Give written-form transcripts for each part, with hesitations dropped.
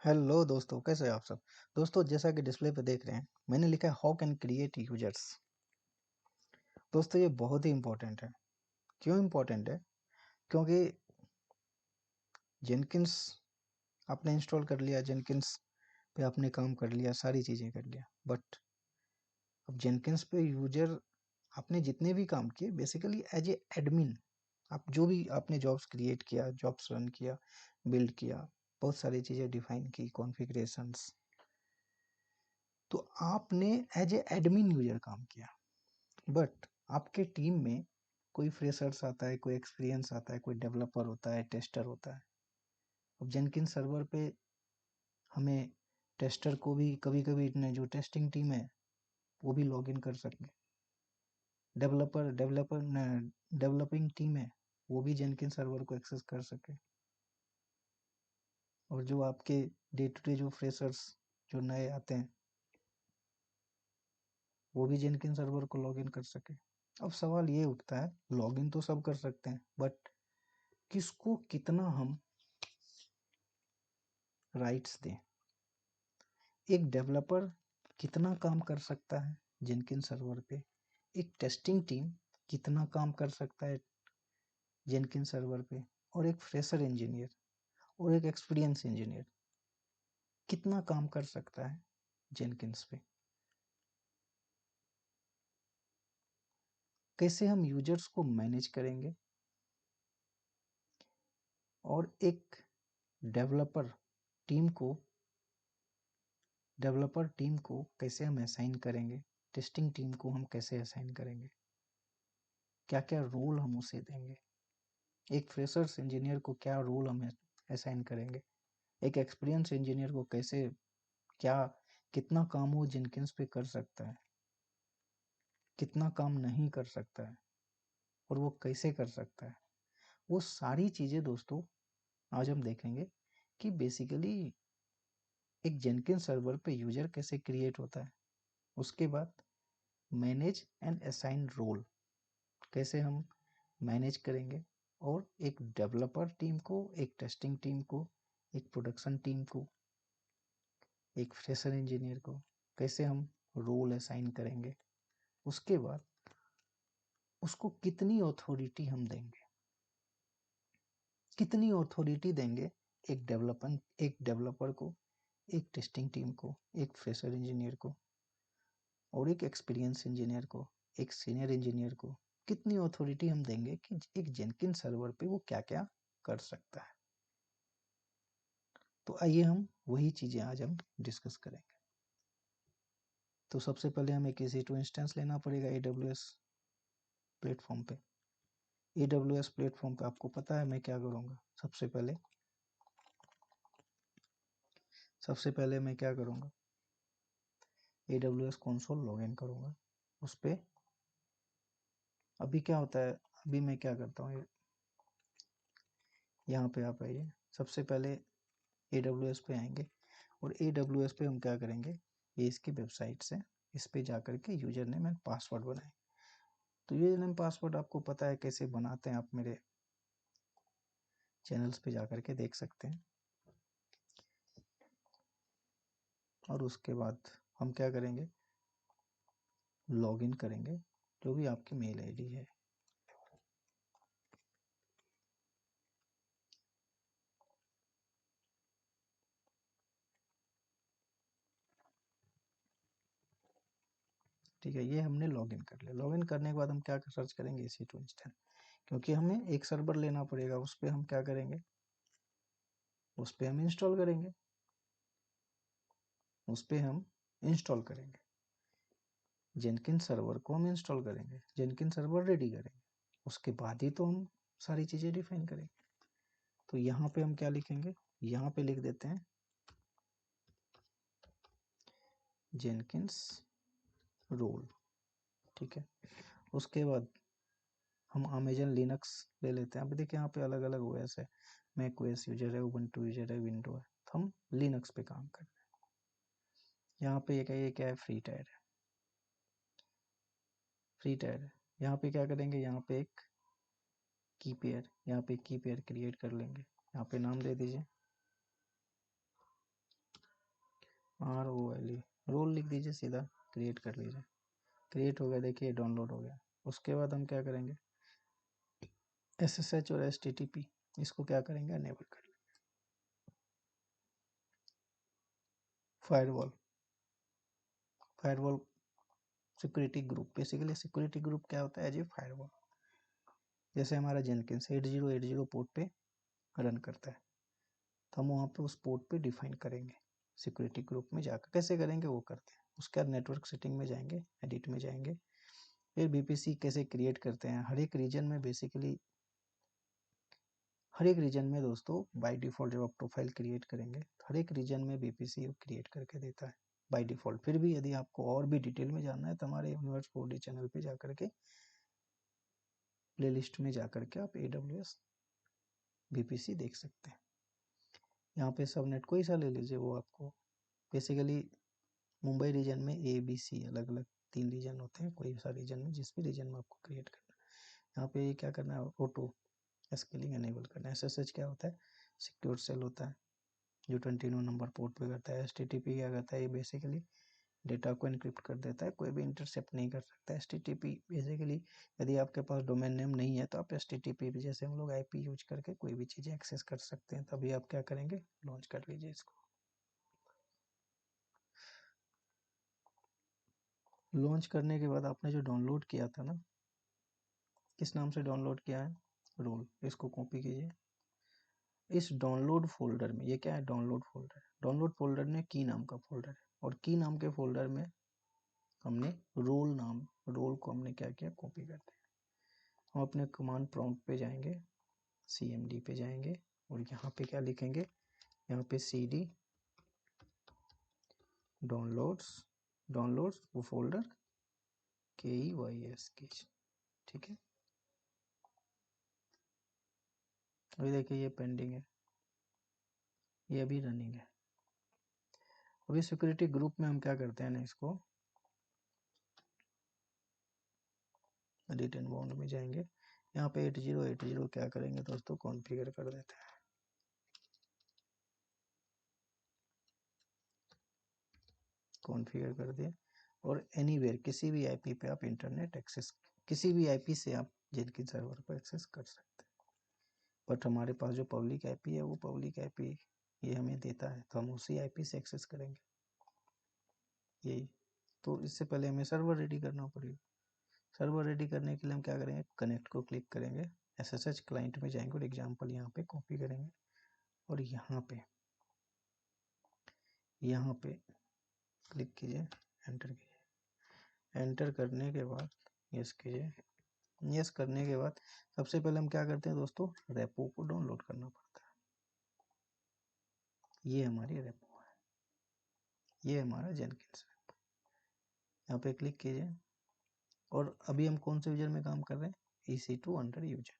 Hello दोस्तों, कैसे हैं आप सब। दोस्तों, जैसा कि डिस्प्ले पे देख रहे हैं, मैंने लिखा है हाउ कैन क्रिएट यूजर्स। दोस्तों, ये बहुत ही इंपॉर्टेंट है। क्यों इंपॉर्टेंट है? क्योंकि जेनकिंस आपने इंस्टॉल कर लिया, जेनकिंस पे आपने काम कर लिया, सारी चीज़ें कर लिया, बट अब जेनकिंस पे यूजर आपने जितने भी काम किए बेसिकली एज ए एडमिन, आप जो भी आपने जॉब्स क्रिएट किया, जॉब्स रन किया, बिल्ड किया, बहुत सारी चीज़ें डिफाइन की, कॉन्फ़िगरेशंस, तो आपने एज ए एडमिन यूजर काम किया। बट आपके टीम में कोई फ्रेशर्स आता है, कोई एक्सपीरियंस आता है, कोई डेवलपर होता है, टेस्टर होता है। अब जेनकिन सर्वर पे हमें टेस्टर को भी कभी कभी जो टेस्टिंग टीम है वो भी लॉग इन कर सके। डेवलपर डेवलपर डेवलपिंग टीम है वो भी जेनकिन सर्वर को एक्सेस कर सके। और जो आपके डे टू डे जो फ्रेशर्स जो नए आते हैं वो भी जेनकिन सर्वर को लॉग इन कर सके। अब सवाल ये उठता है, लॉग इन तो सब कर सकते हैं, बट किसको कितना हम राइट्स दें। एक डेवलपर कितना काम कर सकता है जेनकिन सर्वर पे, एक टेस्टिंग टीम कितना काम कर सकता है जेनकिन सर्वर पे, और एक फ्रेशर इंजीनियर और एक एक्सपीरियंस इंजीनियर कितना काम कर सकता है जेनकिंस पे। कैसे हम यूजर्स को मैनेज करेंगे और एक डेवलपर टीम को कैसे हम असाइन करेंगे, टेस्टिंग टीम को हम कैसे असाइन करेंगे, क्या क्या रोल हम उसे देंगे, एक फ्रेशर्स इंजीनियर को क्या रोल हम असाइन करेंगे, एक एक्सपीरियंस इंजीनियर को कैसे, क्या कितना काम वो जेनकिंस पे कर सकता है, कितना काम नहीं कर सकता है, और वो कैसे कर सकता है। वो सारी चीज़ें दोस्तों आज हम देखेंगे कि बेसिकली एक जेनकिंस सर्वर पे यूजर कैसे क्रिएट होता है। उसके बाद मैनेज एंड असाइन रोल कैसे हम मैनेज करेंगे, और एक डेवलपर टीम को, एक टेस्टिंग टीम को, एक प्रोडक्शन टीम को, एक फ्रेशर इंजीनियर को कैसे हम रोल असाइन करेंगे। उसके बाद उसको कितनी अथॉरिटी हम देंगे, कितनी अथॉरिटी देंगे एक डेवलपर को, एक टेस्टिंग टीम को, एक फ्रेशर इंजीनियर को, और एक एक्सपीरियंस इंजीनियर को, एक सीनियर इंजीनियर को कितनी अथॉरिटी हम देंगे कि एक जेनकिन सर्वर पे वो क्या क्या कर सकता है। तो आइए हम वही चीज़ें आज हम डिस्कस करेंगे। तो सबसे पहले हमें EC2 इंस्टेंस लेना पड़ेगा AWS प्लेटफॉर्म पे। AWS प्लेटफॉर्म पे आपको पता है मैं क्या करूँगा। सबसे पहले मैं क्या करूँगा, AWS कंसोल लॉगिन करूँगा उस पे। अभी क्या होता है, अभी मैं क्या करता हूँ, यहाँ पे आप आइए। सबसे पहले AWS पे आएंगे, और AWS पे हम क्या करेंगे, ये इसकी वेबसाइट से इस पे जा करके यूजर नेम एंड पासवर्ड बनाएं। तो यूजर नेम पासवर्ड आपको पता है कैसे बनाते हैं, आप मेरे चैनल्स पे जा करके देख सकते हैं। और उसके बाद हम क्या करेंगे, लॉगिन करेंगे जो भी आपकी मेल आईडी है। ठीक है, ये हमने लॉगिन कर लिया। लॉगिन करने के बाद हम क्या सर्च करेंगे, EC2 इंस्टेंस, क्योंकि हमें एक सर्वर लेना पड़ेगा। उस पर हम क्या करेंगे, उस पर हम इंस्टॉल करेंगे, उस पर हम इंस्टॉल करेंगे जेनकिन सर्वर को हम इंस्टॉल करेंगे, जेनकिन सर्वर रेडी करेंगे, उसके बाद ही तो हम सारी चीज़ें डिफाइन करेंगे। तो यहाँ पे हम क्या लिखेंगे, यहाँ पे लिख देते हैं जेनकिंस रोल। ठीक है, उसके बाद हम अमेजन लिनक्स ले लेते हैं। अभी देखिए यहाँ पे अलग अलग ओएस है, मैक ओएस यूजर है, उबंटू यूजर है, विंडो है, तो हम लिनक्स पे काम कर रहे हैं। यहाँ पे ये क्या है, फ्री टायर है, फ्री टायर है। यहाँ पे क्या करेंगे, यहाँ पे एक की पेयर, यहाँ पे की पेयर क्रिएट कर लेंगे। यहाँ पे नाम दे दीजिए ROLE रोल लिख दीजिए, सीधा क्रिएट कर लीजिए। क्रिएट हो गया, देखिए डाउनलोड हो गया। उसके बाद हम क्या करेंगे, SSH और HTTP इसको क्या करेंगे, अनेबल कर लेंगे। Firewall, firewall security group, basically security group क्या होता है, एज ए फायरवॉल। जैसे हमारा जेनकिंस 8080 पोर्ट पे रन करता है, तो हम वहाँ पे उस पोर्ट पे डिफाइन करेंगे सिक्योरिटी ग्रुप में जाकर। कैसे करेंगे वो करते हैं। उसके बाद नेटवर्क सेटिंग में जाएंगे, एडिट में जाएंगे, फिर BPC कैसे क्रिएट करते हैं। हर एक रीजन में बेसिकली, हर एक रीजन में दोस्तों बाय डिफ़ॉल्ट जब आप प्रोफाइल क्रिएट करेंगे तो हर एक रीजन में BPC क्रिएट करके देता है बाय डिफ़ॉल्ट। फिर भी यदि आपको और भी डिटेल में जानना है तो हमारे यूनिवर्स 4D चैनल पे जाकर के प्लेलिस्ट में जाकर के आप AWS BPC देख सकते हैं। यहाँ पे सबनेट कोई सा ले लीजिए, वो आपको बेसिकली मुंबई रीजन में ABC अलग अलग 3 रीजन होते हैं, कोई सा रीजन में, जिस भी रीजन में आपको क्रिएट करना है। यहाँ पे क्या करना है, ऑटो स्केलिंग एनेबल करना है। SSH क्या होता है, सिक्योर सेल होता है जो 29 नंबर पोर्ट पे करता है। HTTP क्या करता है, ये बेसिकली डेटा को इनक्रिप्ट कर देता है, कोई भी इंटरसेप्ट नहीं कर सकता। HTTP बेसिकली यदि आपके पास डोमेन नेम नहीं है तो आप HTTP भी, जैसे हम लोग IP यूज करके कोई भी चीज़ें एक्सेस कर सकते हैं। तभी आप क्या करेंगे, लॉन्च कर लीजिए इसको। लॉन्च करने के बाद आपने जो डाउनलोड किया था ना, किस नाम से डाउनलोड किया है, रोल, इसको कॉपी कीजिए। इस डाउनलोड फोल्डर में, ये क्या है, डाउनलोड फोल्डर है। डाउनलोड फोल्डर में की नाम का फोल्डर है, और की नाम के फोल्डर में हमने रोल नाम, रोल को हमने क्या किया, कॉपी कर दिया। हम अपने कमांड प्रॉम्प्ट पे जाएंगे, CMD पे जाएंगे, और यहाँ पे क्या लिखेंगे, यहाँ पे CD डाउनलोड्स, डाउनलोड्स वो फोल्डर KEYS, ठीक है। अभी देखिए ये पेंडिंग है, ये अभी रनिंग है। अभी सिक्योरिटी ग्रुप में हम क्या करते हैं ना, इसको एडिट एनवायरनमेंट में जाएंगे, यहाँ पे 8080 क्या करेंगे दोस्तों, कॉन्फ़िगर कर देते हैं। कॉन्फ़िगर कर दिए, और एनीवेयर किसी भी IP पे आप इंटरनेट एक्सेस, किसी भी IP से आप जिनकी सर्वर को एक्सेस कर सकते हैं। बट हमारे पास जो पब्लिक IP है वो पब्लिक IP ये हमें देता है, तो हम उसी IP से एक्सेस करेंगे, यही। तो इससे पहले हमें सर्वर रेडी करना पड़ेगा। सर्वर रेडी करने के लिए हम क्या करेंगे, कनेक्ट को क्लिक करेंगे, SSH क्लाइंट में जाएंगे और एग्जाम्पल यहाँ पे कॉपी करेंगे, और यहाँ पे क्लिक कीजिए, एंटर कीजिए। एंटर करने के बाद यस कीजिए। यस करने के बाद सबसे पहले हम क्या करते हैं दोस्तों, रेपो को डाउनलोड करना पड़ता है। ये हमारी रेपो है, ये हमारा जेनकिंस रेपो। यहाँ पे क्लिक कीजिए, और अभी हम कौन से यूजर में काम कर रहे हैं, EC2 अंडर यूजर।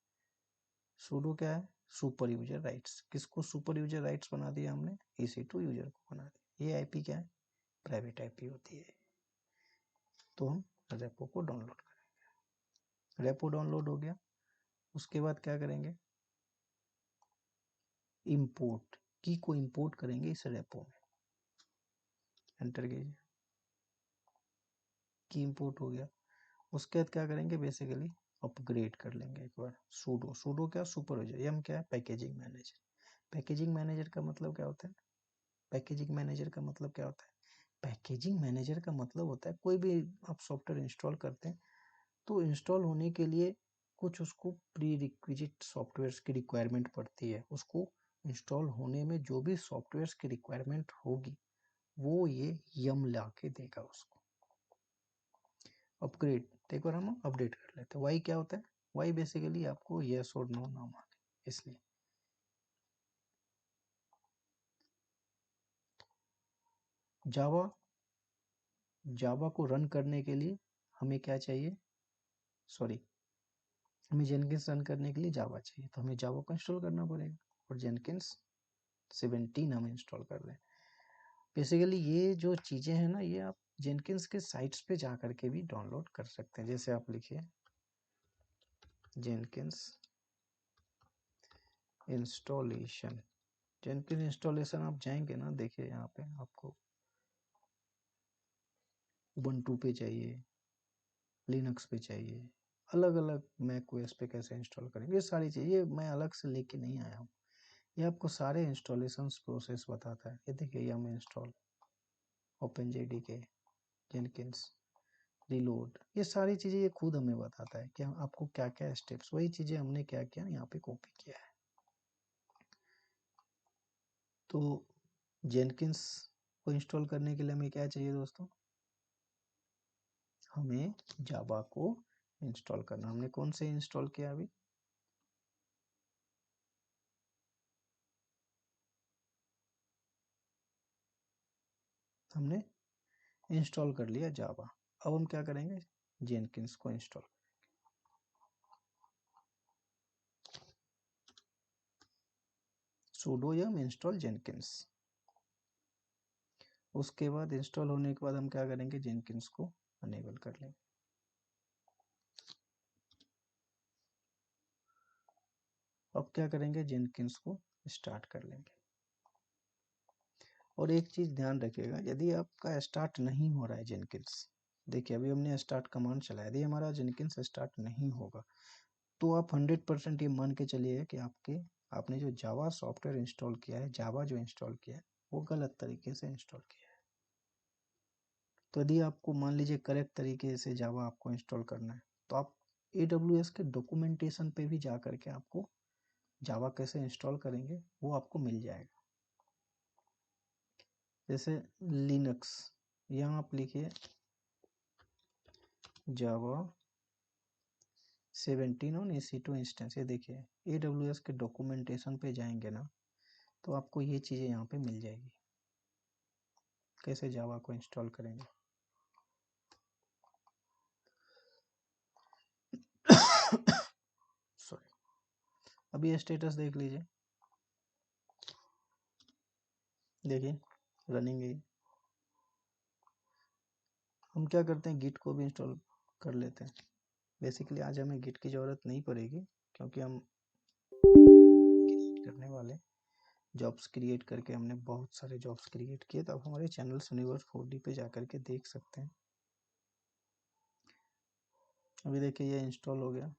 सूडो क्या है, सुपर यूजर राइट्स। किसको सुपर यूजर राइट्स बना दिया हमने, EC2 यूजर को बना दिया। ये IP क्या है, प्राइवेट IP होती है। तो हम रेपो को डाउनलोड करेंगे। रेपो डाउनलोड हो गया, उसके बाद क्या करेंगे, इंपोर्ट की को इंपोर्ट करेंगे इस रेपो में। एंटर कीजिए, की इंपोर्ट हो गया। उसके बाद क्या करेंगे, बेसिकली अपग्रेड कर लेंगे एक बार। सूडो, सूडो क्या, सुपर यूजर। ये हम क्या है, पैकेजिंग मैनेजर। पैकेजिंग मैनेजर का मतलब क्या होता है, पैकेजिंग मैनेजर का मतलब क्या होता है, पैकेजिंग मैनेजर का मतलब होता है कोई भी आप सॉफ्टवेयर इंस्टॉल करते हैं तो इंस्टॉल होने के लिए कुछ उसको प्री रिक्विजिट सॉफ्टवेयर की रिक्वायरमेंट पड़ती है। उसको इंस्टॉल होने में जो भी सॉफ्टवेयर की रिक्वायरमेंट होगी वो ये यम ला के देगा उसको। अपग्रेड, तो एक बार हम अपडेट कर लेते हैं। वाई क्या होता है, वाई बेसिकली आपको यस और नो ना माने, इसलिए। जावा, जावा को रन करने के लिए हमें क्या चाहिए, सॉरी, हमें जेनकिंस रन करने के लिए जावा चाहिए, तो हमें जावा को इंस्टॉल करना पड़ेगा, और जेनकिंस 17 हम इंस्टॉल कर रहे हैं। बेसिकली ये जो चीज़ें हैं ना, ये आप जेनकिंस के साइट्स पे जा करके भी डाउनलोड कर सकते हैं। जैसे आप लिखिए जेनकिंस इंस्टॉलेशन, जेनकिंस इंस्टॉलेशन आप जाएंगे ना, देखिए यहाँ पे आपको उबंटू पे चाहिए, लिनक्स पे चाहिए, अलग अलग मैक ओएस पे कैसे इंस्टॉल करेंगे, ये सारी चीज़ें ये मैं अलग से लेके नहीं आया हूँ, ये आपको सारे इंस्टॉलेशन प्रोसेस बताता है। ये देखिए ये हमें इंस्टॉल OpenJDK, जेनकिंस, रिलोड, ये सारी चीज़ें ये खुद हमें बताता है कि आपको क्या क्या स्टेप्स, वही चीज़ें हमने क्या किया यहाँ पे कॉपी किया है। तो जेनकिंस को इंस्टॉल करने के लिए हमें क्या चाहिए दोस्तों, हमें जावा को इंस्टॉल करना। हमने कौन से इंस्टॉल किया अभी, हमने इंस्टॉल कर लिया जावा। अब हम क्या करेंगे, जेनकिंस को install, sudo yum install Jenkins. उसके बाद इंस्टॉल होने के बाद हम क्या करेंगे, जेनकिंस को अनेबल कर लेंगे। अब क्या करेंगे, जेनकिंस को स्टार्ट कर लेंगे। और एक चीज़ ध्यान रखिएगा, यदि आपका स्टार्ट नहीं हो रहा है जेनकिंस, देखिए अभी हमने स्टार्ट कमांड चलाया, यदि हमारा जेनकिंस स्टार्ट नहीं होगा तो आप 100% ये मान के चलिए कि आपने जो जावा सॉफ्टवेयर इंस्टॉल किया है, जावा जो इंस्टॉल किया है वो गलत तरीके से इंस्टॉल किया है। तो यदि आपको मान लीजिए करेक्ट तरीके से जावा आपको इंस्टॉल करना है, तो आप AWS के डॉक्यूमेंटेशन पे भी जा करके आपको जावा कैसे इंस्टॉल करेंगे वो आपको मिल जाएगा। जैसे लिनक्स, यहाँ आप लिखिए जावा 17 ऑन EC2 इंस्टेंस, ये देखिए AWS के डॉक्यूमेंटेशन पे जाएंगे ना तो आपको ये चीज़ें यहाँ पे मिल जाएगी, कैसे जावा को इंस्टॉल करेंगे। सॉरी, अभी ये स्टेटस देख लीजिए, देखिए रनिंग है। हम क्या करते हैं, गिट को भी इंस्टॉल कर लेते हैं। बेसिकली आज हमें गिट की ज़रूरत नहीं पड़ेगी क्योंकि हम करने वाले जॉब्स क्रिएट करके, हमने बहुत सारे जॉब्स क्रिएट किए, तो आप हमारे चैनल यूनिवर्स 4D पे जा करके देख सकते हैं। अभी देखिए ये इंस्टॉल हो गया।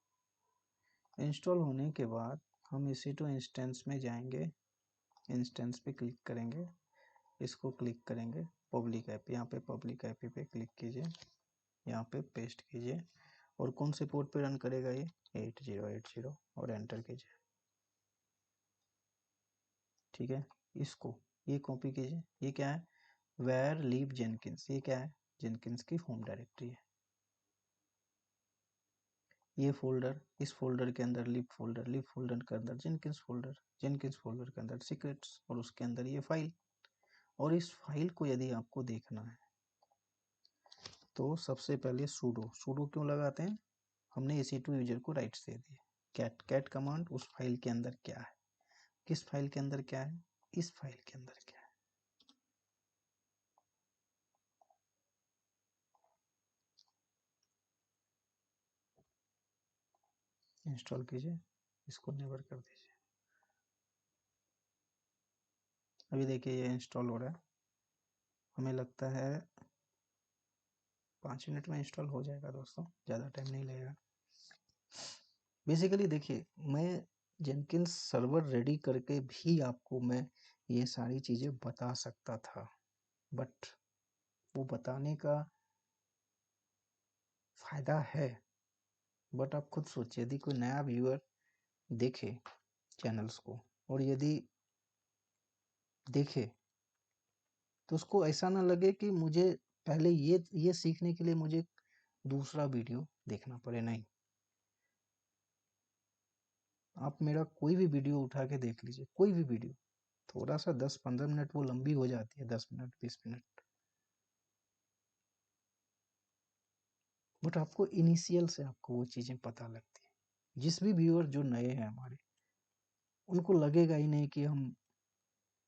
इंस्टॉल होने के बाद हम EC2 इंस्टेंस में जाएंगे, इंस्टेंस पे क्लिक करेंगे, इसको क्लिक करेंगे पब्लिक ऐप, यहाँ पे पब्लिक ऐप पे क्लिक कीजिए, यहाँ पे पेस्ट कीजिए और कौन से पोर्ट पे रन करेगा ये 8080 और एंटर कीजिए। ठीक है, इसको ये कॉपी कीजिए, ये क्या है, वेयर लीव जेनकिंस, ये क्या है, जेनकिंस की होम डायरेक्टरी है। ये फोल्डर, इस फोल्डर के अंदर लिव फोल्डर के अंदर जेनकिंस फोल्डर के अंदर सीक्रेट्स, और उसके अंदर ये फाइल। और इस फाइल को यदि आपको देखना है तो सबसे पहले सूडो क्यों लगाते हैं, हमने EC2 यूजर को राइट्स दे दिए। कैट कमांड उस फाइल के अंदर क्या है, किस फाइल के अंदर क्या है, इस फाइल के अंदर क्या है, इंस्टॉल कीजिए, इसको नेवर कर दीजिए। अभी देखिए ये इंस्टॉल हो रहा है, हमें लगता है 5 मिनट में इंस्टॉल हो जाएगा दोस्तों, ज़्यादा टाइम नहीं लगेगा। बेसिकली देखिए मैं जेनकिंस सर्वर रेडी करके भी आपको मैं ये सारी चीज़ें बता सकता था, बट वो बताने का फ़ायदा है, बट आप खुद सोचिए यदि कोई नया व्यूअर देखे चैनल्स को और यदि देखे तो उसको ऐसा ना लगे कि मुझे पहले ये सीखने के लिए मुझे दूसरा वीडियो देखना पड़े, नहीं। आप मेरा कोई भी वीडियो उठा के देख लीजिए, कोई भी वीडियो, थोड़ा सा 10-15 मिनट वो लंबी हो जाती है, 10 मिनट 20 मिनट, बट आपको इनिशियल से आपको वो चीज़ें पता लगती है। जिस भी व्यूअर जो नए हैं हमारे, उनको लगेगा ही नहीं कि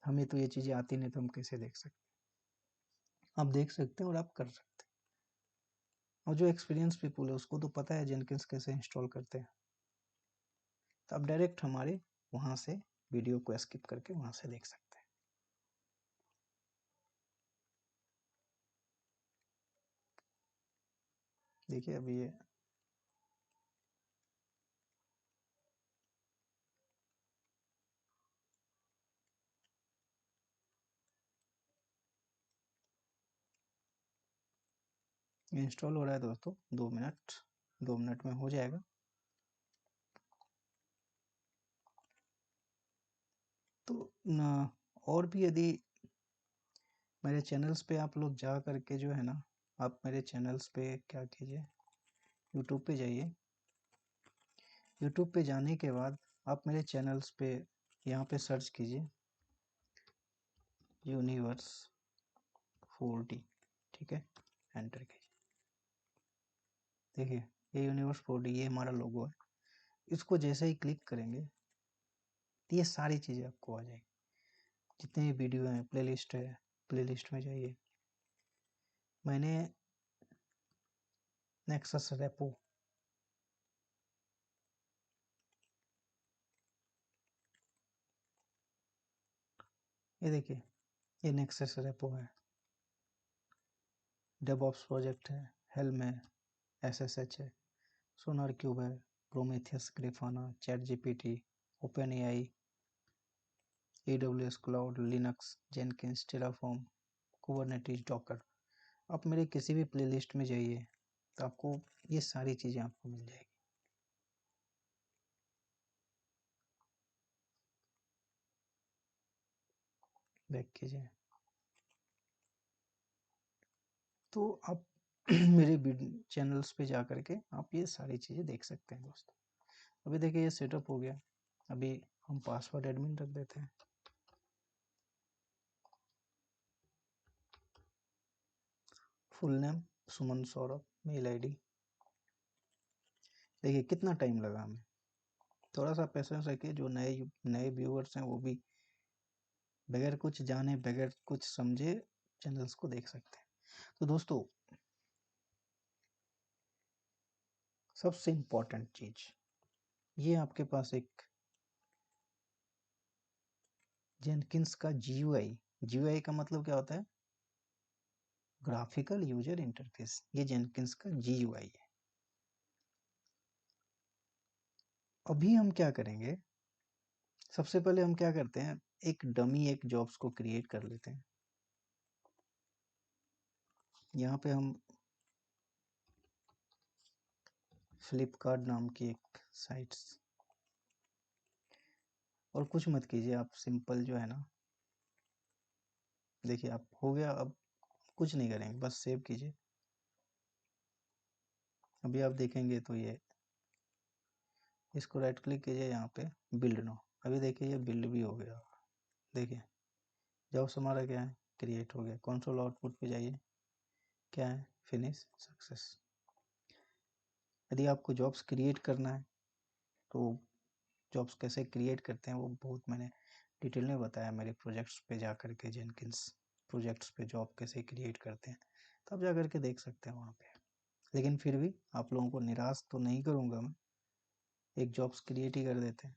हमें तो ये चीज़ें आती नहीं तो हम कैसे देख सकते हैं। आप देख सकते हैं और आप कर सकते हैं। और जो एक्सपीरियंस पीपल है उसको तो पता है जेनकिंस कैसे इंस्टॉल करते हैं, तो आप डायरेक्ट हमारे वहाँ से वीडियो को स्किप करके वहाँ से देख सकते हैं। देखिए अभी ये इंस्टॉल हो रहा है दोस्तों, 2 मिनट में हो जाएगा। तो और भी यदि मेरे चैनल्स पे आप लोग जा करके जो है ना, आप मेरे चैनल्स पे क्या कीजिए, यूट्यूब पे जाइए। यूट्यूब पे जाने के बाद आप मेरे चैनल्स पे यहाँ पे सर्च कीजिए यूनिवर्स 4D, ठीक है, एंटर कीजिए। देखिए ये यूनिवर्स 4D, ये हमारा लोगो है। इसको जैसे ही क्लिक करेंगे तो ये सारी चीज़ें आपको आ जाएगी, जितने भी वीडियो हैं, प्लेलिस्ट है, प्लेलिस्ट में जाइए। मैंने नेक्सस रेपो, ये देखिए ये नेक्सस रेपो है, डेवऑप्स प्रोजेक्ट है, हेल्म है, एसएसएच है, सोनार क्यूब है, Prometheus, Grafana, ChatGPT, OpenAI, AWS cloud, Linux, Jenkins, Terraform, Kubernetes, Docker. आप मेरे किसी भी प्लेलिस्ट में जाइए तो आपको ये सारी चीज़ें आपको मिल जाएगी। बैक कीजिए तो आप मेरे चैनल्स पे जा करके आप ये सारी चीज़ें देख सकते हैं दोस्तों। अभी देखिए ये सेटअप हो गया। अभी हम पासवर्ड एडमिन रख देते हैं। फुल नेम सुमन सौरभ, मेल आईडी। देखिए कितना टाइम लगा हमें, थोड़ा सा पेशेंस रखिए। जो नए नए व्यूअर्स हैं वो भी बगैर कुछ जाने, बगैर कुछ समझे चैनल्स को देख सकते हैं। तो दोस्तों सबसे इम्पोर्टेंट चीज, ये आपके पास एक जेनकिंस का जीयूआई, जीयूआई का मतलब क्या होता है, ग्राफिकल यूजर इंटरफेस। ये जेनकिंस का जीयूआई है। अभी हम क्या करेंगे, सबसे पहले हम क्या करते हैं, एक डमी एक जॉब्स को क्रिएट कर लेते हैं। यहाँ पे हम फ्लिपकार्ट नाम की एक साइट्स, और कुछ मत कीजिए आप, सिंपल जो है ना, देखिए आप हो गया। अब कुछ नहीं करेंगे, बस सेव कीजिए। अभी आप देखेंगे तो ये, इसको राइट क्लिक कीजिए, यहाँ पे बिल्ड नो। अभी देखिए ये बिल्ड भी हो गया। देखिए जॉब्स हमारा क्या है, क्रिएट हो गया। कंसोल आउटपुट पे जाइए, क्या है, फिनिश सक्सेस। यदि आपको जॉब्स क्रिएट करना है तो जॉब्स कैसे क्रिएट करते हैं वो बहुत मैंने डिटेल में बताया मेरे प्रोजेक्ट्स पे जा करके। जेनकिंस प्रोजेक्ट्स पे जॉब कैसे क्रिएट करते हैं, तब जा करके देख सकते हैं वहाँ पे। लेकिन फिर भी आप लोगों को निराश तो नहीं करूँगा मैं, एक जॉब्स क्रिएट ही कर देते हैं।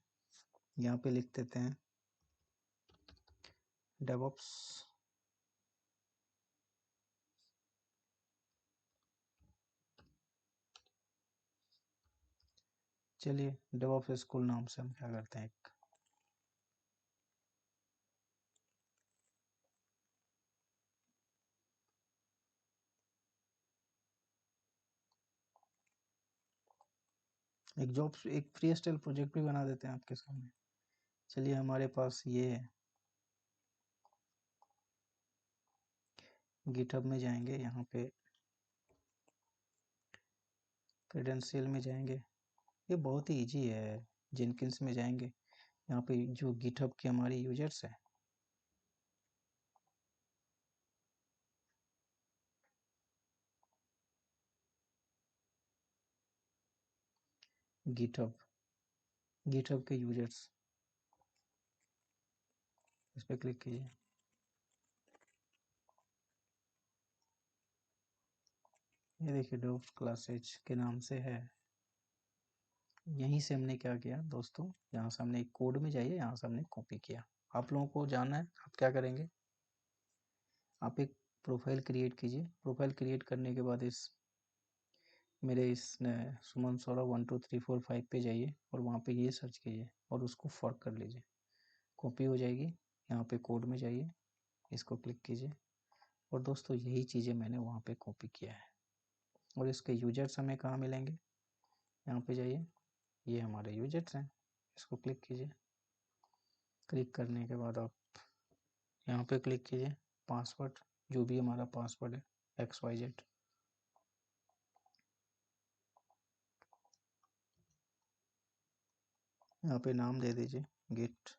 यहाँ पे लिख देते हैं डेवऑप्स, चलिए डेवऑप्स स्कूल नाम से हम क्या करते हैं, एक जॉब्स, एक फ्री स्टाइल प्रोजेक्ट भी बना देते हैं आपके सामने। चलिए हमारे पास ये है, गिटहब में जाएंगे, यहाँ पे क्रेडेंशियल में जाएंगे। ये बहुत ही इजी है। जेनकिंस में जाएंगे, यहाँ पे जो गिटहब की हमारी यूजर्स है, गिटहब गिटहब के यूजर्स, इस पर क्लिक कीजिए। ये देखिए डोव्स क्लासेज के नाम से है। यहीं से हमने क्या किया दोस्तों, यहाँ से हमने एक कोड में जाइए, यहाँ से हमने कॉपी किया। आप लोगों को जानना है आप क्या करेंगे, आप एक प्रोफाइल क्रिएट कीजिए। प्रोफाइल क्रिएट करने के बाद इस मेरे इस सुमन सौरभ 12345 पे जाइए और वहाँ पे ये सर्च कीजिए और उसको फॉर्क कर लीजिए, कॉपी हो जाएगी। यहाँ पे कोड में जाइए, इसको क्लिक कीजिए और दोस्तों यही चीज़ें मैंने वहाँ पे कॉपी किया है। और इसके यूजर्स हमें कहाँ मिलेंगे, यहाँ पे जाइए, ये हमारे यूजर्स हैं, इसको क्लिक कीजिए। क्लिक करने के बाद आप यहाँ पे क्लिक कीजिए, पासवर्ड, जो भी हमारा पासवर्ड है XYZ, यहाँ पे नाम दे दीजिए गिट।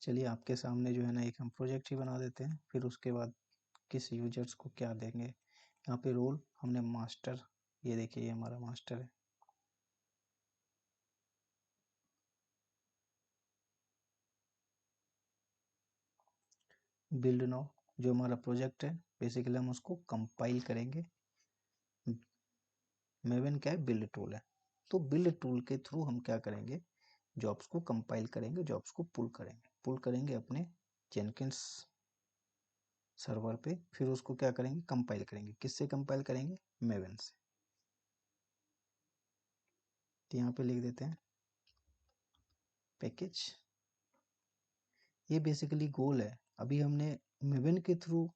चलिए आपके सामने जो है ना एक हम प्रोजेक्ट ही बना देते हैं, फिर उसके बाद किस यूजर्स को क्या देंगे। यहाँ पे रोल हमने मास्टर, ये देखिए ये हमारा मास्टर है। बिल्ड नाउ जो हमारा प्रोजेक्ट है, बेसिकली हम उसको कंपाइल करेंगे। मेवन क्या है, बिल्ड टूल है। तो बिल्ड टूल के थ्रू हम क्या करेंगे, जॉब्स को कंपाइल करेंगे, जॉब्स को पुल करेंगे अपने जेनकिंस सर्वर पे, फिर उसको क्या करेंगे, कंपाइल करेंगे। किससे कंपाइल करेंगे, मेवन से। तो यहाँ पे लिख देते हैं पैकेज। ये बेसिकली गोल है। अभी हमने मेवन के थ्रू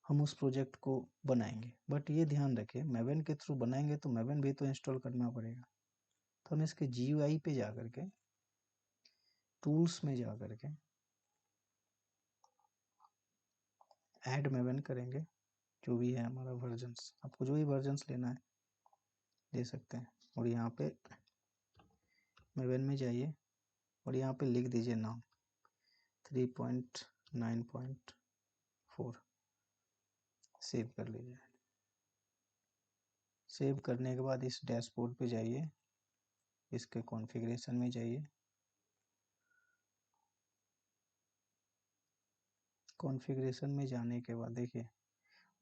हम उस प्रोजेक्ट को बनाएंगे, बट ये ध्यान रखें मेवन के थ्रू बनाएंगे तो मेवन भी तो इंस्टॉल करना पड़ेगा। तो हम इसके GUI पे जा करके, टूल्स में जा करके ऐड मेवन करेंगे, जो भी है हमारा वर्जन्स, आपको जो भी वर्जन्स लेना है ले सकते हैं। और यहाँ पे मेवन में जाइए और यहाँ पे लिख दीजिए नाम 3.9.4, सेव कर लीजिए। सेव करने के बाद इस डैशबोर्ड पे जाइए, इसके कॉन्फ़िगरेशन में जाइए, कॉन्फ़िगरेशन में जाने के बाद देखिए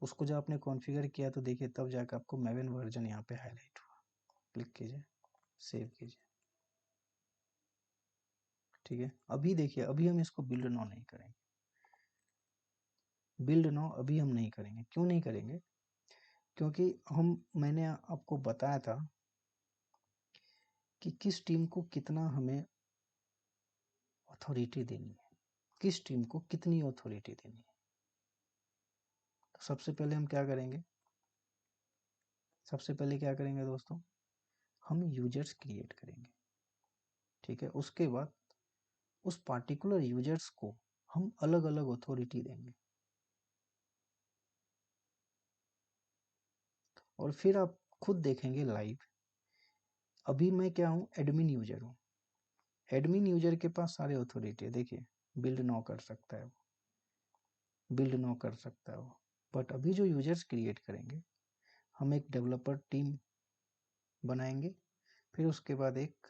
उसको जब आपने कॉन्फ़िगर किया तो देखिए तब जाकर आपको मेवन वर्जन यहाँ पे हाईलाइट हुआ। क्लिक कीजिए, सेव कीजिए, ठीक है। अभी देखिए अभी हम इसको बिल्ड नाउ नहीं करेंगे, बिल्ड नाउ अभी हम नहीं करेंगे। क्यों नहीं करेंगे, क्योंकि मैंने आपको बताया था कि किस टीम को कितना हमें अथॉरिटी देनी है, किस टीम को कितनी अथॉरिटी देनी है। तो सबसे पहले हम क्या करेंगे, सबसे पहले क्या करेंगे दोस्तों, हम यूजर्स क्रिएट करेंगे, ठीक है। उसके बाद उस पार्टिकुलर यूजर्स को हम अलग अलग अथॉरिटी देंगे। और फिर आप खुद देखेंगे लाइव। अभी मैं क्या हूँ, एडमिन यूजर हूँ। एडमिन यूजर के पास सारे अथॉरिटी है, देखिए बिल्ड नाउ कर सकता है वो, बिल्ड नाउ कर सकता है वो। बट अभी जो यूजर्स क्रिएट करेंगे, हम एक डेवलपर टीम बनाएंगे, फिर उसके बाद एक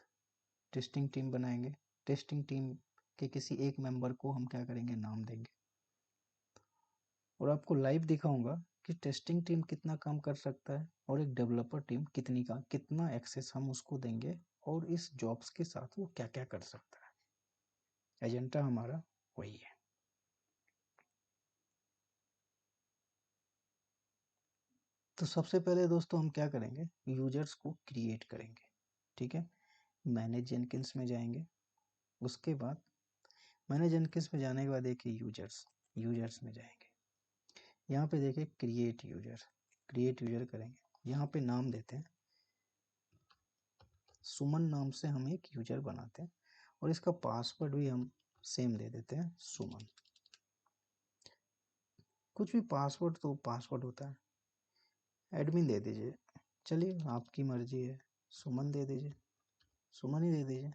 टेस्टिंग टीम बनाएंगे। टेस्टिंग टीम के किसी एक मेंबर को हम क्या करेंगे, नाम देंगे। और आपको लाइव दिखाऊंगा कि टेस्टिंग टीम कितना काम कर सकता है और एक डेवलपर टीम कितना एक्सेस हम उसको देंगे और इस जॉब्स के साथ वो क्या क्या कर सकता है। एजेंडा हमारा वही है। तो सबसे पहले दोस्तों हम क्या करेंगे, यूजर्स को क्रिएट करेंगे, ठीक है। मैनेज जेनकिंस में जाएंगे, उसके बाद मैनेज जेनकिंस में जाने के बाद देखिए यूजर्स में जाएंगे। यहाँ पे देखिए क्रिएट यूजर करेंगे। यहाँ पे नाम देते हैं सुमन, नाम से हम एक यूजर बनाते हैं और इसका पासवर्ड भी हम सेम दे देते हैं, सुमन। कुछ भी पासवर्ड तो पासवर्ड होता है, एडमिन दे दीजिए, चलिए आपकी मर्जी है, सुमन दे दीजिए, सुमन ही दे दीजिए,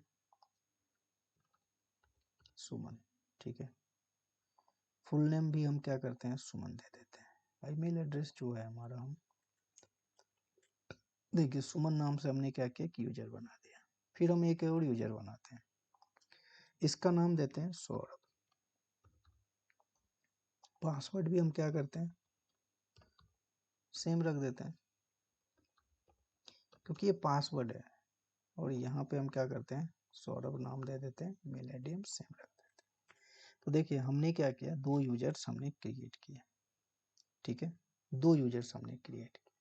सुमन, ठीक है। फुल नेम भी हम क्या करते हैं, सुमन दे देते हैं। ईमेल एड्रेस जो है हमारा, हम देखिए सुमन नाम से हमने क्या किया कि यूजर बना दिया। फिर हम एक और यूजर बनाते हैं, इसका नाम देते हैं सौरभ। पासवर्ड भी हम क्या करते हैं, सेम रख देते हैं, क्योंकि ये पासवर्ड है। और यहाँ पे हम क्या करते हैं, सौरभ नाम दे देते हैं, मेल आईडी हम सेम रख देते हैं। तो देखिए हमने क्या किया, दो यूजर्स हमने क्रिएट किए, ठीक है, दो यूजर्स हमने क्रिएट किए।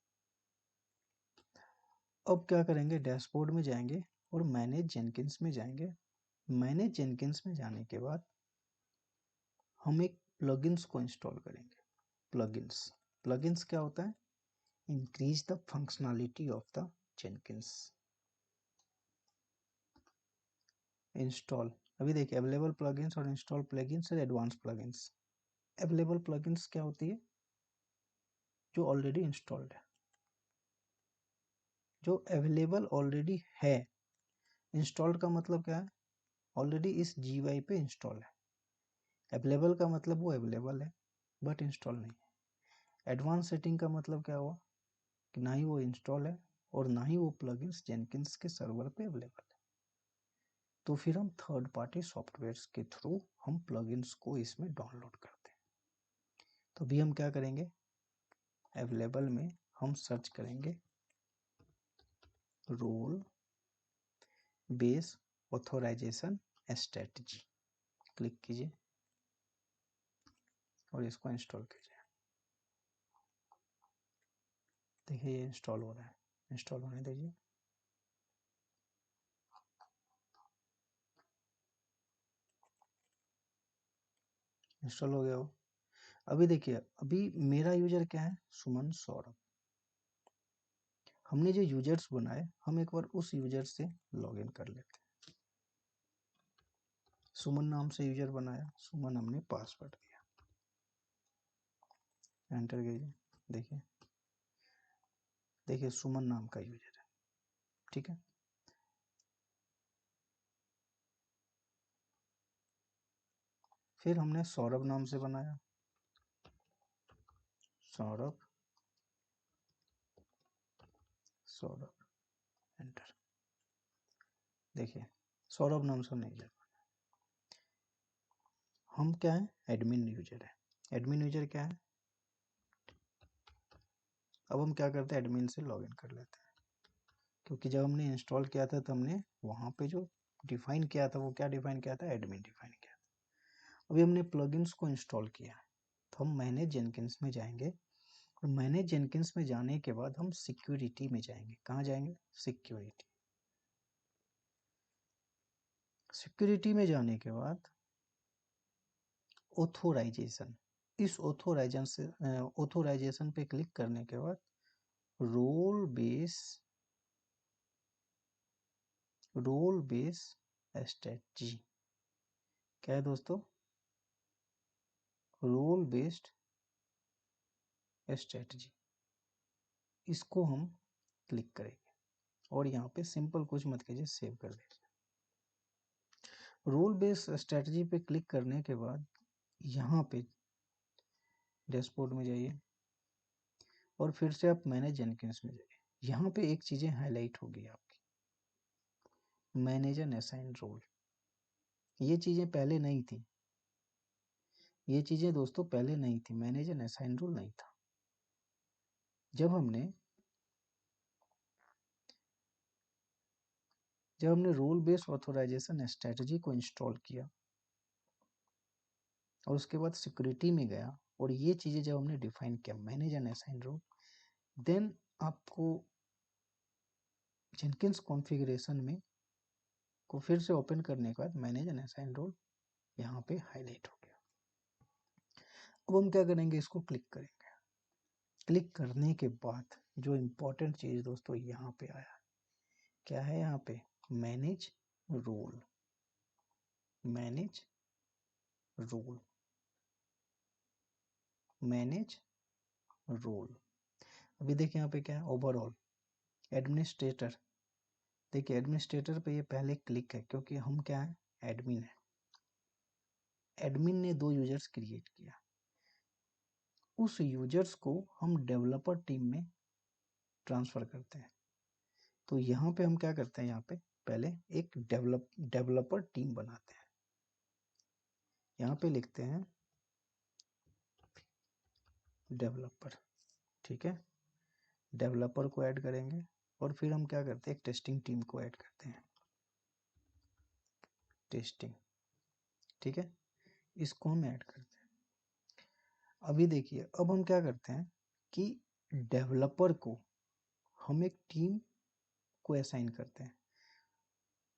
अब क्या करेंगे, डैशबोर्ड में जाएंगे और मैनेज जेनकिंस में जाएंगे। मैनेज जेनकिंस में जाने के बाद हम एक प्लगइन्स को इंस्टॉल करेंगे। प्लगइन्स प्लगइन्स क्या होता है, increase the functionality of the Jenkins. Install, अभी देखिए अवेलेबल प्लगइन्स और इंस्टॉल प्लगइन्स और एडवांस प्लगइन्स। अवेलेबल प्लगइन्स क्या होती है, जो ऑलरेडी इंस्टॉल्ड है, जो अवेलेबल ऑलरेडी है। इंस्टॉल्ड का मतलब क्या है, ऑलरेडी इस GUI पे इंस्टॉल है। अवेलेबल का मतलब वो अवेलेबल है बट इंस्टॉल नहीं है। एडवांस सेटिंग का मतलब क्या हुआ कि ना ही वो इंस्टॉल है और ना ही वो प्लगइन्स जेनकिंस के सर्वर पे अवेलेबल है। तो फिर हम थर्ड पार्टी सॉफ्टवेयर्स के थ्रू हम प्लगइन्स को इसमें डाउनलोड करते हैं। तो अभी हम क्या करेंगे, अवेलेबल में हम सर्च करेंगे role base authorization strategy, click कीजिए और इसको इंस्टॉल कीजिए। देखिए ये इंस्टॉल हो रहा है, इंस्टॉल होने दीजिए। इंस्टॉल हो गया हो। अभी देखिए, अभी मेरा यूजर क्या है, सुमन सौरभ। हमने जो यूजर्स बनाए, हम एक बार उस यूजर से लॉगिन कर लेते हैं। सुमन नाम से यूजर बनाया, सुमन हमने पासवर्ड दिया, एंटर कीजिए। देखिए देखिए सुमन नाम का यूजर है, ठीक है। फिर हमने सौरभ नाम से बनाया, सौरभ सौरभ, एंटर। देखिए सौरभ नाम से नहीं यूजर, हम क्या है, एडमिन यूजर है। एडमिन यूजर क्या है, अब हम क्या करते हैं, एडमिन से लॉगिन कर लेते हैं। क्योंकि जब हमने इंस्टॉल किया था तो हमने वहाँ पे जो डिफाइन किया था, वो क्या डिफाइन किया था, एडमिन डिफाइन किया था। अभी हमने प्लगइन्स को इंस्टॉल किया है, तो हम मैनेज जेनकिंस में जाएंगे और मैनेज जेनकिंस में जाने के बाद हम सिक्योरिटी में जाएंगे। कहाँ जाएंगे, सिक्योरिटी। सिक्योरिटी में जाने के बाद ऑथोराइजेशन, इस ऑथोराइजेशन पे क्लिक करने के बाद रोल बेस स्ट्रेटजी, क्या है दोस्तों, रोल बेस्ड स्ट्रेटजी, इसको हम क्लिक करेंगे और यहाँ पे सिंपल कुछ मत कीजिए, सेव कर दीजिए। रोल बेस्ड स्ट्रेटजी पे क्लिक करने के बाद यहाँ पे डैशबोर्ड में जाइए और फिर से आप मैनेज जेनकिंस में जाइए। यहाँ पे एक चीज़ें हाईलाइट होगी आपकी, मैनेज एंड असाइन रोल। ये चीज़ें पहले नहीं थी, ये चीज़ें दोस्तों पहले नहीं थी, मैनेज एंड असाइन रोल नहीं था। जब हमने रोल बेस्ड ऑथोराइजेशन स्ट्रेटजी को इंस्टॉल किया और उसके बाद सिक्योरिटी में गया और ये चीज़ें जब हमने डिफाइन किया, manage and assign role, then आपको जेनकिंस कॉन्फ़िगरेशन में को फिर से ओपन करने के बाद मैनेज एंड असाइन रोल यहाँ पे हाईलाइट हो गया। अब हम क्या करेंगे, इसको क्लिक करेंगे। क्लिक करने के बाद जो इम्पोर्टेंट चीज़ दोस्तों यहाँ पे आया, क्या है यहाँ पे, manage role, manage role, manage role. अभी देखिए यहाँ पे क्या है, ओवरऑल एडमिनिस्ट्रेटर। देखिए एडमिनिस्ट्रेटर पे ये पहले क्लिक है क्योंकि हम क्या है, एडमिन है। एडमिन ने 2 यूजर्स क्रिएट किया, उस यूजर्स को हम डेवलपर टीम में ट्रांसफर करते हैं। तो यहाँ पे हम क्या करते हैं, यहाँ पे पहले एक डेवलपर टीम बनाते हैं। यहाँ पे लिखते हैं डेवलपर, ठीक है। डेवलपर को ऐड करेंगे और फिर हम क्या करते हैं, एक टेस्टिंग टीम को ऐड करते हैं, टेस्टिंग, ठीक है। इसको हम ऐड करते हैं। अभी देखिए अब हम क्या करते हैं कि डेवलपर को हम एक टीम को असाइन करते हैं।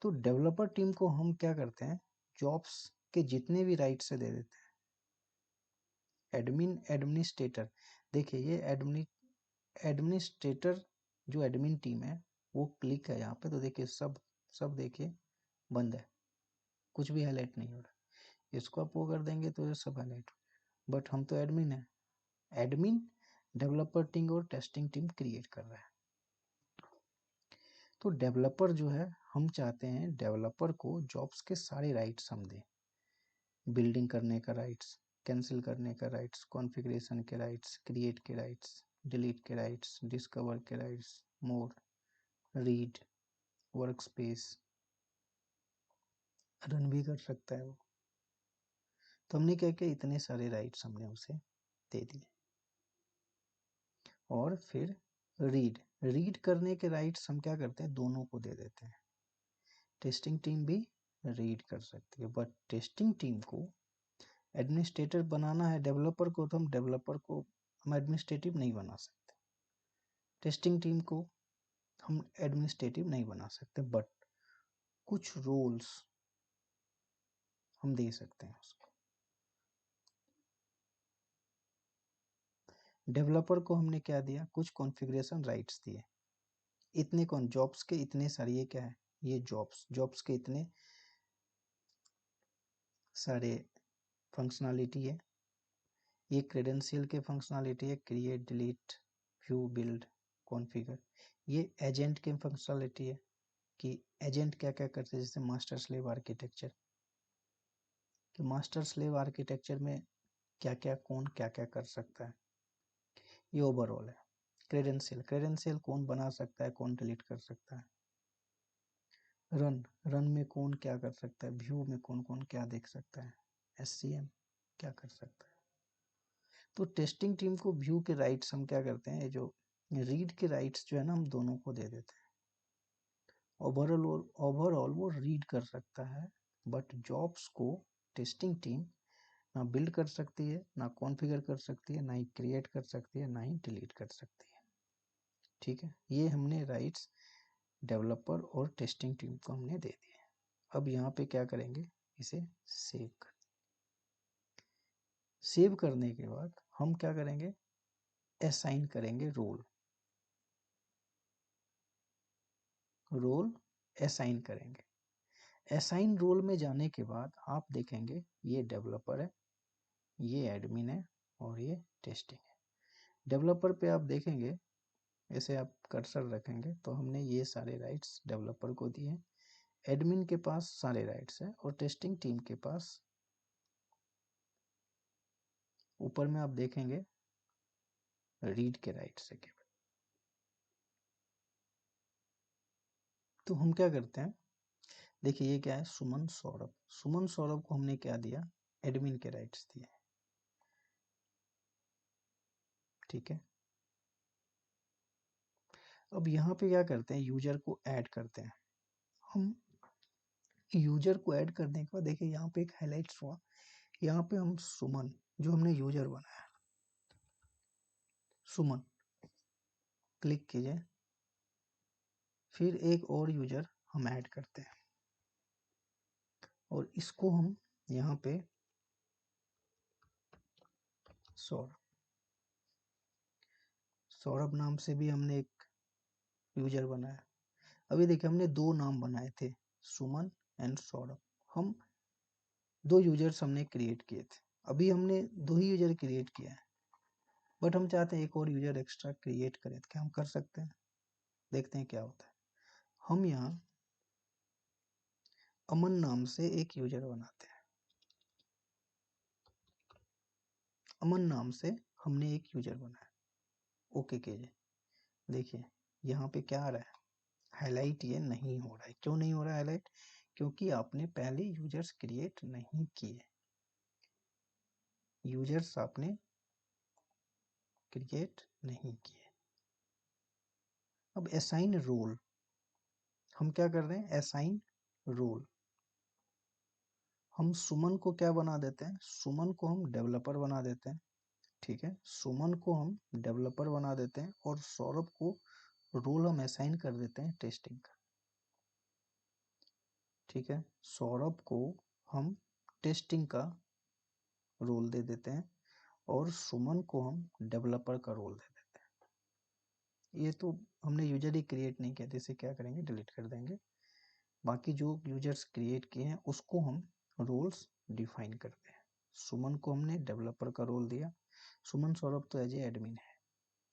तो डेवलपर टीम को हम क्या करते हैं, जॉब्स के जितने भी राइट्स से दे देते हैं। एडमिनिस्ट्रेटर, देखिए ये एडमिनिस्ट्रेटर जो एडमिन टीम है वो क्लिक है यहाँ पे, तो देखिए सब देखिए बंद है, कुछ भी हाईलाइट नहीं हो रहा। इसको आप वो कर देंगे तो ये सब हाईलाइट हो, बट हम तो एडमिन है। एडमिन डेवलपर टीम और टेस्टिंग टीम क्रिएट कर रहा है। तो डेवलपर जो है, हम चाहते हैं डेवलपर को जॉब्स के सारे राइट्स हम दें। बिल्डिंग करने का राइट्स, कैंसिल करने का राइट्स, कॉन्फ़िगरेशन के राइट्स, क्रिएट के राइट्स, डिलीट के राइट्स, डिस्कवर के राइट्स, मोर, रीड, वर्क स्पेस, रन भी कर सकता है वो। तो हमने क्या किया, इतने सारे राइट्स हमने उसे दे दिए। और फिर रीड करने के राइट्स हम क्या करते हैं, दोनों को दे देते हैं। टेस्टिंग टीम भी रीड कर सकती है, बट टेस्टिंग टीम को एडमिनिस्ट्रेटर बनाना है। डेवलपर को तो हम एडमिनिस्ट्रेटिव नहीं बना सकते, टेस्टिंग टीम को हम एडमिनिस्ट्रेटिव नहीं बना सकते, बट कुछ रोल्स हम दे सकते हैं उसको। डेवलपर को हमने क्या दिया, कुछ कॉन्फ़िगरेशन राइट्स दिए। इतने कौन, जॉब्स के इतने सारे, ये क्या है, ये जॉब्स के इतने सारे फंक्शनलिटी है। ये क्रेडेंशियल के फंक्शनलिटी है, create, delete, view, build, configure. ये एजेंट के फंक्शनलिटी है कि एजेंट क्या क्या करते हैं, जैसे मास्टर स्लेव आर्किटेक्चर, कि मास्टर स्लेव आर्किटेक्चर में क्या क्या कर सकता है। ये ओवरऑल है। क्रेडेंशियल कौन बना सकता है, कौन डिलीट कर सकता है। रन में कौन क्या कर सकता है, व्यू में कौन कौन क्या देख सकता है, एससीएम क्या कर सकता है। तो टेस्टिंग टीम को व्यू के राइट्स हम क्या करते हैं, जो रीड के राइट्स जो है ना, हम दोनों को दे देते हैं। ओवरऑल वो रीड कर सकता है, बट जॉब्स को टेस्टिंग टीम ना बिल्ड कर सकती है, ना कॉन्फ़िगर कर सकती है, ना ही क्रिएट कर सकती है, ना ही डिलीट कर सकती है। ठीक है, ये हमने राइट्स डेवलपर और टेस्टिंग टीम को हमने दे दिए। अब यहाँ पे क्या करेंगे, इसे सेव करने के बाद हम क्या करेंगे, असाइन करेंगे रोल असाइन करेंगे। असाइन रोल में जाने के बाद आप देखेंगे ये डेवलपर है, ये एडमिन है और ये टेस्टिंग है। डेवलपर पे आप देखेंगे, ऐसे आप कर्सर रखेंगे तो हमने ये सारे राइट्स डेवलपर को दिए हैं। एडमिन के पास सारे राइट्स हैं और टेस्टिंग टीम के पास ऊपर में आप देखेंगे रीड के राइट्स है केवल। तो हम क्या करते हैं, देखिए ये क्या है, सुमन सौरभ को हमने क्या दिया, एडमिन के राइट्स दिए। ठीक है, अब यहाँ पे क्या करते हैं, यूजर को ऐड करते हैं। हम यूजर को ऐड करने के बाद देखिए यहाँ पे एक हाईलाइट्स हुआ, यहाँ पे हम सुमन जो हमने यूजर बनाया, सुमन क्लिक कीजिए, फिर एक और यूजर हम ऐड करते हैं और इसको हम यहाँ पे सौरभ नाम से भी हमने एक यूजर बनाया। अभी देखिए हमने दो नाम बनाए थे, सुमन एंड सौरभ। हम दो यूजर्स हमने क्रिएट किए थे, अभी हमने दो ही यूजर क्रिएट किया है, बट हम चाहते हैं एक और यूजर एक्स्ट्रा क्रिएट करें, तो क्या हम कर सकते हैं, देखते हैं क्या होता है। हम यहाँ अमन नाम से एक यूजर बनाते हैं, अमन नाम से हमने एक यूजर बनाया, ओके कीजिए। देखिए यहाँ पे क्या आ रहा है, हाईलाइट ये नहीं हो रहा है। क्यों नहीं हो रहा है हाईलाइट, क्योंकि आपने पहले यूजर्स क्रिएट नहीं किए, यूजर्स आपने क्रिएट नहीं किए। अब असाइन रोल, हम क्या कर रहे हैं, असाइन रोल। हम सुमन को क्या बना देते हैं, सुमन को हम डेवलपर बना देते हैं। ठीक है, सुमन को हम डेवलपर बना देते हैं और सौरभ को रोल हम असाइन कर देते हैं टेस्टिंग का। ठीक है, सौरभ को हम टेस्टिंग का रोल दे देते हैं और सुमन को हम डेवलपर का रोल दे देते हैं। ये तो हमने यूजर ही क्रिएट नहीं किया, जैसे क्या करेंगे, डिलीट कर देंगे। बाकी जो यूजर्स क्रिएट किए हैं उसको हम रोल्स डिफाइन करते हैं। सुमन को हमने डेवलपर का रोल दिया, सुमन सौरभ तो एज ए एडमिन है,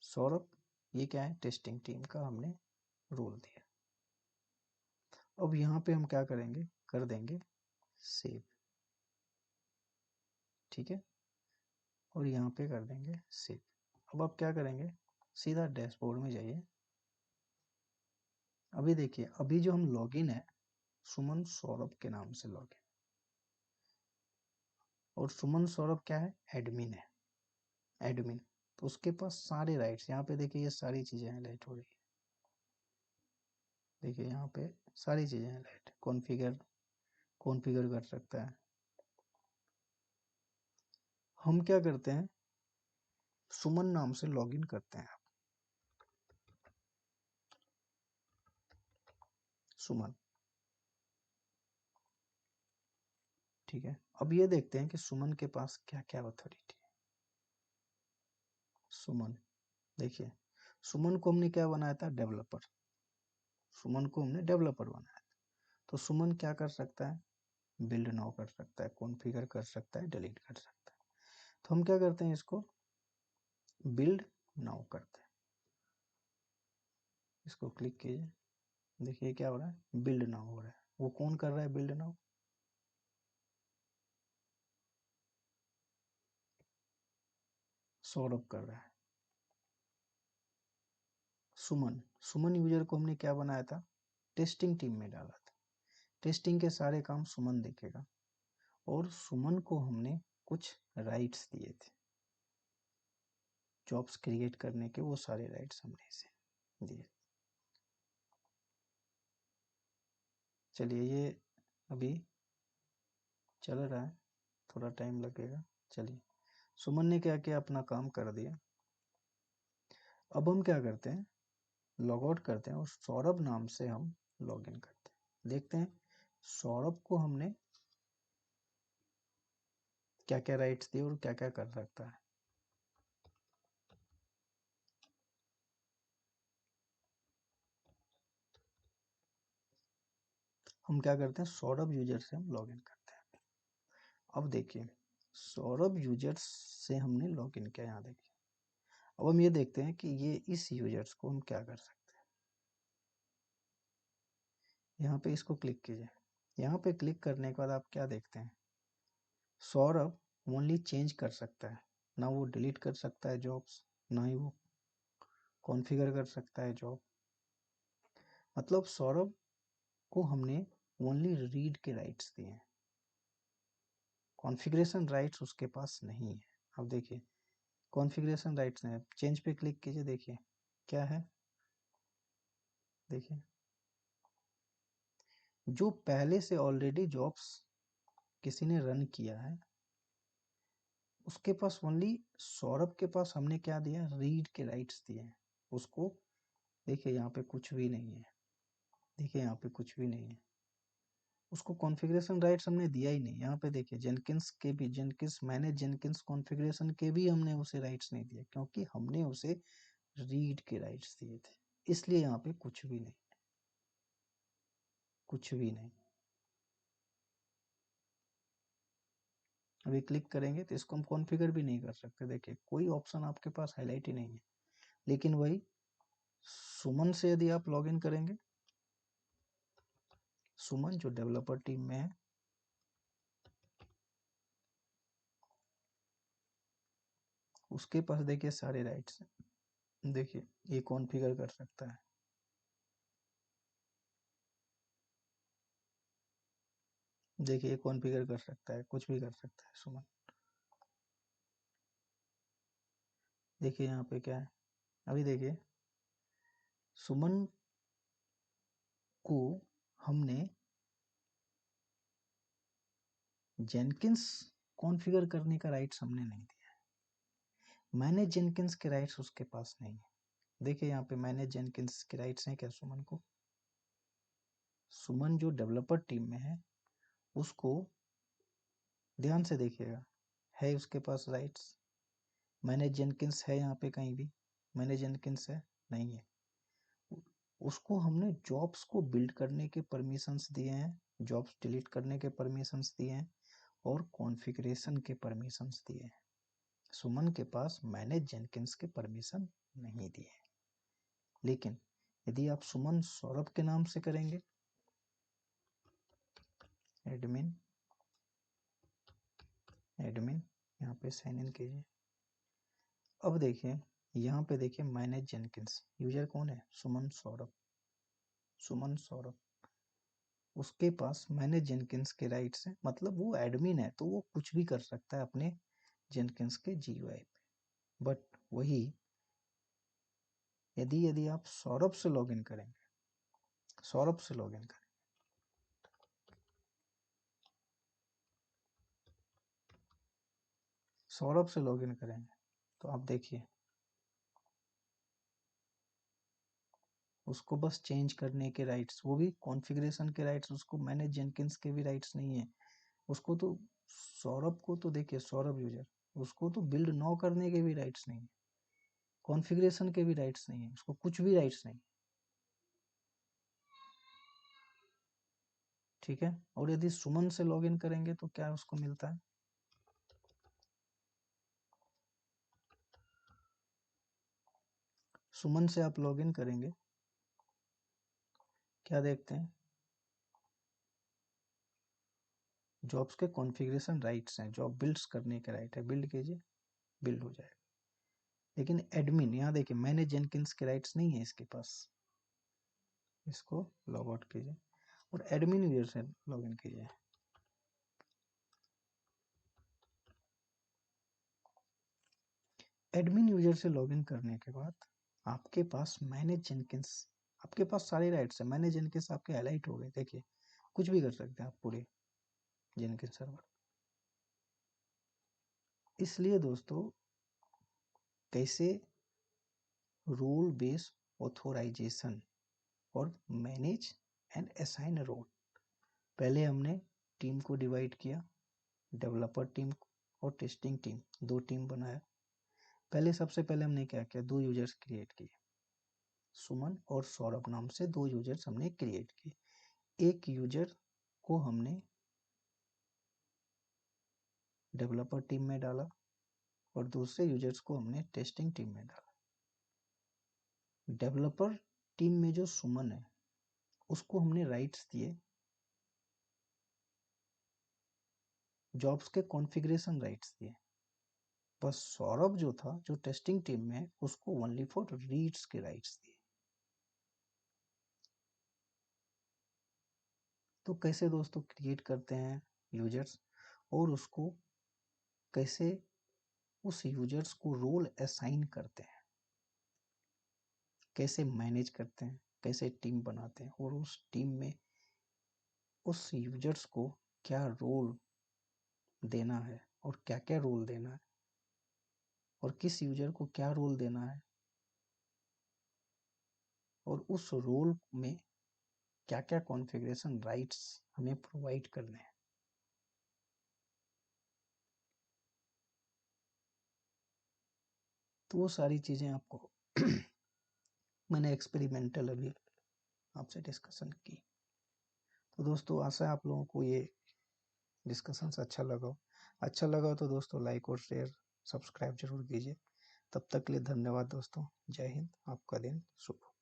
सौरभ ये क्या है, टेस्टिंग टीम का हमने रोल दिया। अब यहाँ पे हम क्या करेंगे, कर देंगे सेव। ठीक है, और यहाँ पे कर देंगे सेव। अब आप क्या करेंगे, सीधा डैशबोर्ड में जाइए। अभी देखिए, अभी जो हम लॉगिन है, सुमन सौरभ के नाम से लॉगिन, और सुमन सौरभ क्या है, एडमिन है, एडमिन। तो उसके पास सारे राइट्स, यहाँ पे देखिए ये सारी चीजें हाईलाइट हो रही है। देखिए यहाँ पे सारी चीजें हाईलाइट, कॉन्फ़िगर कॉन्फ़िगर कर सकता है। हम क्या करते हैं, सुमन नाम से लॉगिन करते हैं, सुमन। ठीक है, अब ये देखते हैं कि सुमन के पास क्या क्या अथॉरिटी है। सुमन, देखिए सुमन को हमने क्या बनाया था, डेवलपर। सुमन को हमने डेवलपर बनाया था, तो सुमन क्या कर सकता है, बिल्ड नाउ कर सकता है, कॉन्फ़िगर कर सकता है, डिलीट कर सकता है। तो हम क्या करते हैं, इसको बिल्ड नाउ करते हैं। इसको क्लिक कीजिए, देखिए क्या हो रहा है, बिल्ड नाउ हो रहा है। वो कौन कर रहा है बिल्ड नाउ, सौरभ कर रहा है। सुमन, सुमन यूजर को हमने क्या बनाया था, टेस्टिंग टीम में डाला था। टेस्टिंग के सारे काम सुमन देखेगा, और सुमन को हमने कुछ राइट्स दिए थे, जॉब्स क्रिएट करने के, वो सारे राइट्स हमने इसे दिए। चलिए ये अभी चल रहा है, थोड़ा टाइम लगेगा। चलिए, सुमन ने क्या किया, अपना काम कर दिया। अब हम क्या करते हैं, लॉग आउट करते हैं और सौरभ नाम से हम लॉग इन करते हैं। देखते हैं सौरभ को हमने क्या क्या राइट्स दिए और क्या क्या कर सकता है। हम क्या करते हैं, सौरभ यूजर से हम लॉग इन करते हैं। अब देखिए, सौरभ यूजर्स से हमने लॉग इन किया, यहाँ देखिए। अब हम ये देखते हैं कि ये इस यूजर्स को हम क्या कर सकते हैं। यहाँ पे इसको क्लिक कीजिए। यहाँ पे क्लिक करने के बाद आप क्या देखते हैं, सौरभ ओनली चेंज कर सकता है, ना वो डिलीट कर सकता है जॉब्स, ना ही वो कॉन्फ़िगर कर सकता है जॉब। मतलब सौरभ को हमने ओनली रीड के राइट्स दिए हैं, कॉन्फ़िगरेशन राइट्स उसके पास नहीं है। अब देखिए, कॉन्फ़िगरेशन राइट्स नहीं है, चेंज पे क्लिक कीजिए, देखिए क्या है, देखिए जो पहले से ऑलरेडी जॉब्स किसी ने रन किया है, उसके पास ओनली, सौरभ के पास हमने क्या दिया, रीड के राइट्स दिए हैं उसको। देखिए यहाँ पे कुछ भी नहीं है, देखिए यहाँ पे कुछ भी नहीं है, उसको कॉन्फ़िगरेशन राइट्स हमने दिया ही नहीं। यहाँ पे देखिए जेनकिंस के भी, जेनकिंस मैनेज जेनकिंस कॉन्फ़िगरेशन के भी हमने उसे राइट्स नहीं दिए, क्योंकि हमने उसे रीड के राइट्स दिए थे, इसलिए यहाँ पे कुछ भी नहीं, कुछ भी नहीं। अभी क्लिक करेंगे तो इसको हम कॉन्फ़िगर भी नहीं कर सकते, देखिए कोई ऑप्शन आपके पास हाईलाइट ही नहीं है। लेकिन वही सुमन से यदि आप लॉगिन करेंगे, सुमन जो डेवलपर टीम में है, उसके पास देखिए सारे राइट्स हैं। देखिए ये कॉन्फ़िगर कर सकता है, देखिए ये कॉन्फ़िगर कर सकता है, कुछ भी कर सकता है सुमन। देखिए यहाँ पे क्या है, अभी देखिए सुमन को हमने जेनकिंस कॉन्फ़िगर करने का राइट्स हमने नहीं दिया है, मैंने जेनकिंस के राइट्स उसके पास नहीं है। देखिए यहाँ पे मैनेज जेनकिंस के राइट्स हैं क्या सुमन को? सुमन जो डेवलपर टीम में है उसको ध्यान से देखिएगा, है उसके पास राइट्स? मैनेज जेनकिंस है यहाँ पे कहीं भी? मैनेज जेनकिंस है? नहीं है। उसको हमने जॉब्स को बिल्ड करने के परमिशंस दिए हैं, जॉब्स डिलीट करने के परमिशंस दिए हैं और कॉन्फ़िगरेशन के परमिशंस दिए हैं। सुमन के पास मैनेज जेनकिंस के परमिशन नहीं दिए हैं। लेकिन यदि आप सुमन सौरभ के नाम से करेंगे, एडमिन एडमिन यहाँ पे साइन इन कीजिए। अब देखिए यहाँ पे देखिए मैनेज जेनकिंस, यूजर कौन है? सुमन सौरभ। सुमन सौरभ, उसके पास मैनेज जेनकिंस के राइट्स हैं, मतलब वो एडमिन है तो वो कुछ भी कर सकता है अपने जेनकिंस के GUI पे। बट वही यदि यदि आप सौरभ से लॉगिन करेंगे, सौरभ से लॉगिन करें, सौरभ से लॉगिन करेंगे तो आप देखिए उसको बस चेंज करने के राइट्स, वो भी कॉन्फ़िगरेशन के राइट्स, उसको मैनेज जेनकिंस के भी राइट्स नहीं है। उसको तो सौरभ को तो देखिए, सौरभ यूजर, उसको तो बिल्ड नौ करने के भी राइट्स नहीं है, कॉन्फ़िगरेशन के भी राइट्स नहीं है, उसको कुछ भी राइट्स नहीं। ठीक है। और यदि सुमन से लॉगिन करेंगे तो क्या उसको मिलता है? सुमन से आप लॉगिन करेंगे, क्या देखते हैं? जॉब्स के कॉन्फ़िगरेशन राइट्स हैं, जॉब बिल्ड्स करने के राइट है, बिल्ड कीजिए, बिल्ड हो जाएगा। लेकिन एडमिन, यहाँ देखिए मैनेज जेनकिंस के राइट्स नहीं है इसके पास। इसको लॉग आउट कीजिए और एडमिन यूजर से लॉगिन कीजिए। एडमिन यूजर से लॉगिन करने के बाद आपके पास मैनेज जेनकिंस, आपके पास सारे राइट्स हैं। मैनेज जेनकिंस आपके हाईलाइट हो गए, देखिए कुछ भी कर सकते हैं आप पूरे जेनकिंस सर्वर। इसलिए दोस्तों कैसे रोल बेस्ड ऑथोराइजेशन और मैनेज एंड असाइन रोल, पहले हमने टीम को डिवाइड किया, डेवलपर टीम और टेस्टिंग टीम, दो टीम बनाया। पहले सबसे पहले हमने क्या किया? दो यूजर्स क्रिएट किए, सुमन और सौरभ नाम से दो यूजर्स हमने क्रिएट किए। एक यूजर को हमने डेवलपर टीम में डाला और दूसरे यूजर्स को हमने टेस्टिंग टीम में डाला। डेवलपर टीम में जो सुमन है उसको हमने राइट्स दिए, जॉब्स के कॉन्फ़िगरेशन राइट्स दिए। बस सौरभ जो था, जो टेस्टिंग टीम में है, उसको ओनली फॉर रीड्स के राइट्स दिए। तो कैसे दोस्तों क्रिएट करते हैं यूजर्स और उसको कैसे उस यूजर्स को रोल असाइन करते हैं, कैसे मैनेज करते हैं, कैसे टीम बनाते हैं और उस टीम में उस यूजर्स को क्या रोल देना है और क्या क्या रोल देना है और किस यूजर को क्या रोल देना है और उस रोल में क्या क्या कॉन्फ़िगरेशन राइट्स हमें प्रोवाइड करने हैं। तो वो सारी चीज़ें आपको मैंने एक्सपेरिमेंटल अभी आपसे डिस्कशन की। तो दोस्तों आशा है आप लोगों को ये डिस्कशन अच्छा लगा हो। अच्छा लगा हो तो दोस्तों लाइक और शेयर सब्सक्राइब जरूर कीजिए। तब तक के लिए धन्यवाद दोस्तों। जय हिंद, आपका दिन शुभ हो।